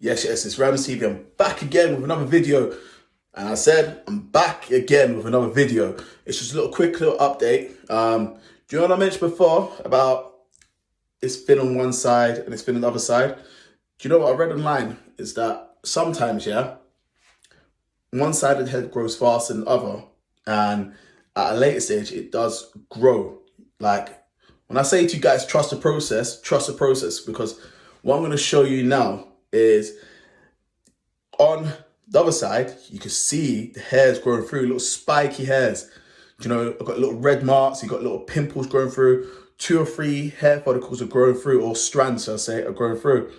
Yes, it's Ramz TV. I'm back again with another video. And I said, I'm back again with another video. It's just a quick little update. Do you know what I mentioned before about it's been on one side and it's been on the other side? Do you know what I read online? Is that sometimes, one side of the head grows faster than the other. And at a later stage, it does grow. Like, when I say to you guys, trust the process, because what I'm going to show you now is on the other side, you can see the hairs growing through, little spiky hairs. You know, I've got little red marks, you've got little pimples growing through, 2 or 3 hair follicles are growing through, or strands, I'll say, are growing through.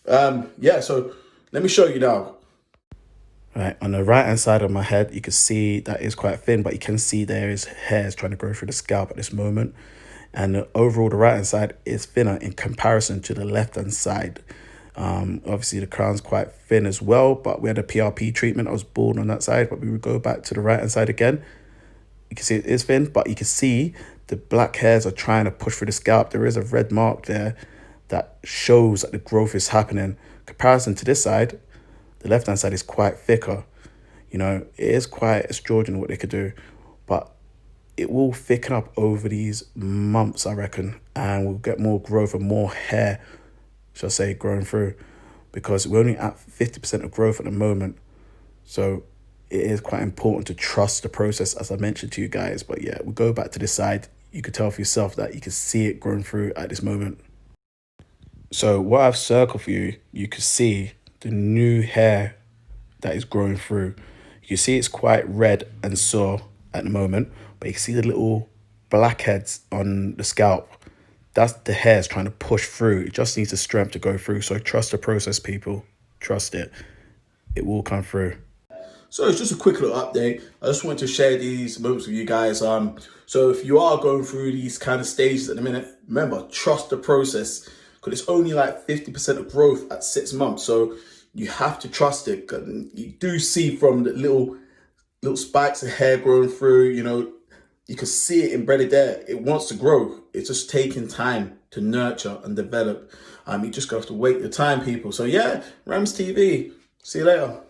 So let me show you now. Right, on the right hand side of my head, you can see that is quite thin, but you can see there is hairs trying to grow through the scalp at this moment. And overall, the right hand side is thinner in comparison to the left hand side. Obviously, the crown's quite thin as well, but we had a PRP treatment. I was bald on that side, but we would go back to the right hand side again. You can see it is thin, but you can see the black hairs are trying to push through the scalp. There is a red mark there that shows that the growth is happening. In comparison to this side, the left hand side is quite thicker. You know, it is quite extraordinary what they could do, but it will thicken up over these months, I reckon, and we'll get more growth and more hair, shall I say, growing through, because we're only at 50% of growth at the moment. So it is quite important to trust the process, as I mentioned to you guys. But yeah, we'll go back to this side. You can tell for yourself that you can see it growing through at this moment. So what I've circled for you, you can see the new hair that is growing through. You can see it's quite red and sore at the moment, but you can see the little blackheads on the scalp. That's the hairs trying to push through. It just needs the strength to go through. So trust the process, people. Trust it. It will come through. So it's just a quick little update. I just wanted to share these moments with you guys. So if you are going through these kind of stages at the minute, remember, trust the process, because it's only like 50% of growth at 6 months. So you have to trust it. You do see from the little spikes of hair growing through, you know, you can see it embedded there. It wants to grow. It's just taking time to nurture and develop. You just have to wait the time, people. So yeah, Ramz TV. See you later.